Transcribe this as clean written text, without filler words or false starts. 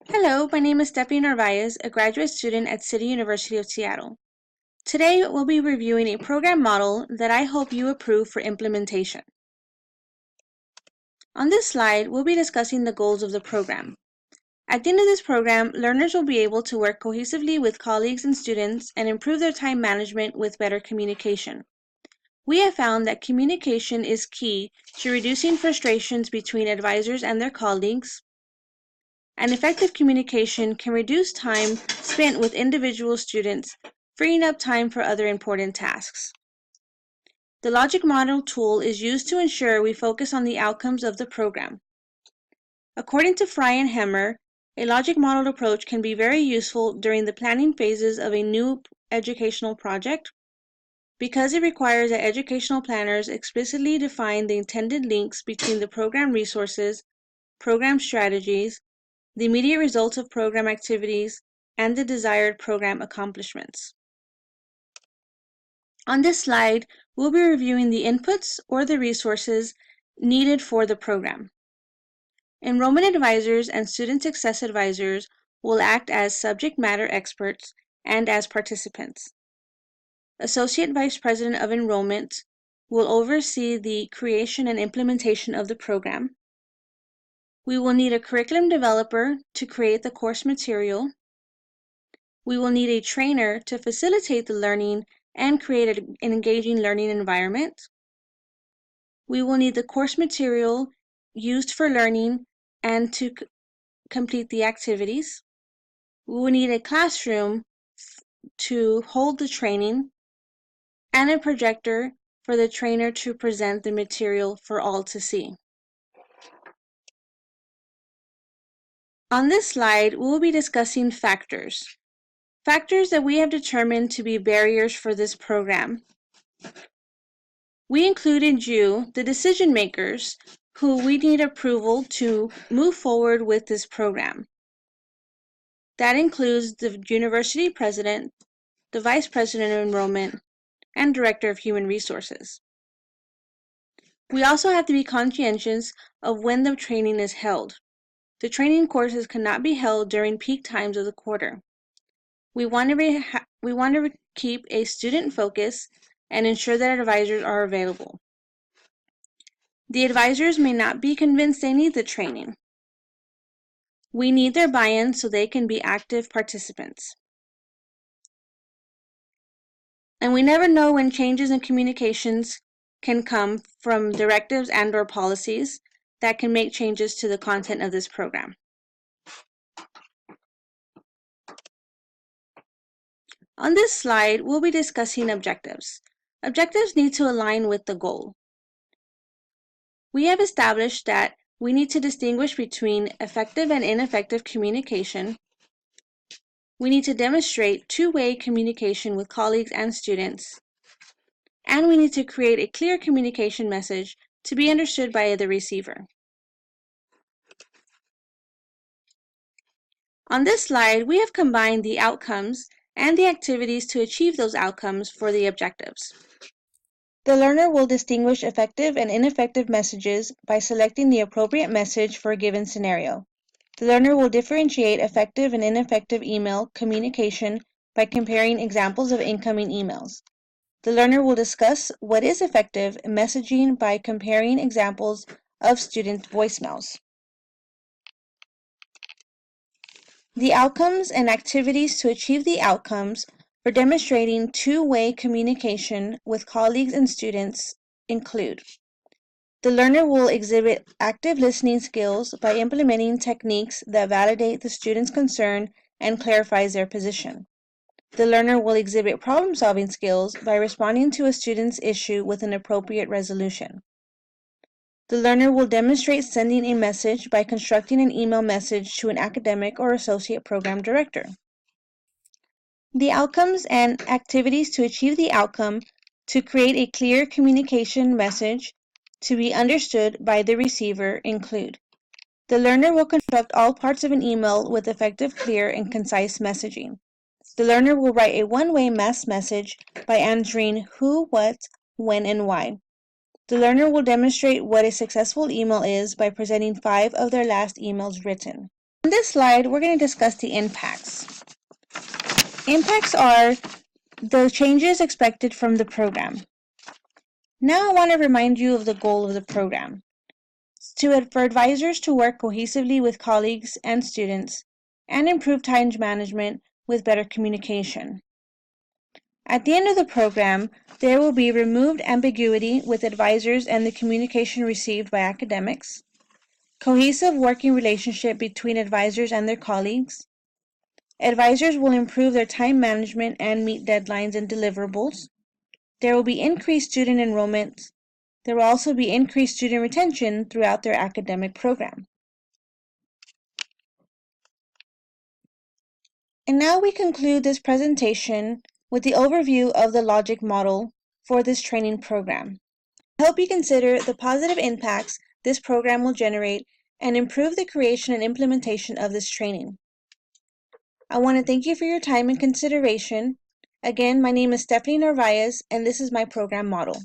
Hello, my name is Stephanie Narvaez, a graduate student at City University of Seattle. Today, we'll be reviewing a program model that I hope you approve for implementation. On this slide, we'll be discussing the goals of the program. At the end of this program, learners will be able to work cohesively with colleagues and students and improve their time management with better communication. We have found that communication is key to reducing frustrations between advisors and their colleagues, and effective communication can reduce time spent with individual students, freeing up time for other important tasks. The logic model tool is used to ensure we focus on the outcomes of the program. According to Fry and Hemmer, a logic model approach can be very useful during the planning phases of a new educational project because it requires that educational planners explicitly define the intended links between the program resources, program strategies, the immediate results of program activities, and the desired program accomplishments. On this slide, we'll be reviewing the inputs or the resources needed for the program. Enrollment advisors and student success advisors will act as subject matter experts and as participants. Associate Vice President of Enrollment will oversee the creation and implementation of the program. We will need a curriculum developer to create the course material. We will need a trainer to facilitate the learning and create an engaging learning environment. We will need the course material used for learning and to complete the activities. We will need a classroom to hold the training and a projector for the trainer to present the material for all to see. On this slide, we will be discussing factors that we have determined to be barriers for this program. We included you, the decision makers, who we need approval to move forward with this program. That includes the university president, the vice president of enrollment, and director of human resources. We also have to be conscientious of when the training is held. The training courses cannot be held during peak times of the quarter. We want to keep a student focus and ensure that advisors are available. The advisors may not be convinced they need the training. We need their buy-in so they can be active participants. And we never know when changes in communications can come from directives and/or policies that can make changes to the content of this program. On this slide, we'll be discussing objectives. Objectives need to align with the goal. We have established that we need to distinguish between effective and ineffective communication. We need to demonstrate two-way communication with colleagues and students. And we need to create a clear communication message to be understood by the receiver. On this slide, we have combined the outcomes and the activities to achieve those outcomes for the objectives. The learner will distinguish effective and ineffective messages by selecting the appropriate message for a given scenario. The learner will differentiate effective and ineffective email communication by comparing examples of incoming emails. The learner will discuss what is effective messaging by comparing examples of student voicemails. The outcomes and activities to achieve the outcomes for demonstrating two-way communication with colleagues and students include: the learner will exhibit active listening skills by implementing techniques that validate the student's concern and clarifies their position. The learner will exhibit problem-solving skills by responding to a student's issue with an appropriate resolution. The learner will demonstrate sending a message by constructing an email message to an academic or associate program director. The outcomes and activities to achieve the outcome to create a clear communication message to be understood by the receiver include: the learner will construct all parts of an email with effective, clear, and concise messaging. The learner will write a one-way mass message by answering who, what, when, and why. The learner will demonstrate what a successful email is by presenting 5 of their last emails written. In this slide, we're going to discuss the impacts. Impacts are the changes expected from the program. Now I want to remind you of the goal of the program. For advisors to work cohesively with colleagues and students and improve time management with better communication. At the end of the program, there will be removed ambiguity with advisors and the communication received by academics, cohesive working relationship between advisors and their colleagues. Advisors will improve their time management and meet deadlines and deliverables. There will be increased student enrollment. There will also be increased student retention throughout their academic program. And now we conclude this presentation with the overview of the logic model for this training program. I hope you consider the positive impacts this program will generate and improve the creation and implementation of this training. I want to thank you for your time and consideration. Again, my name is Stephanie Narvaez, and this is my program model.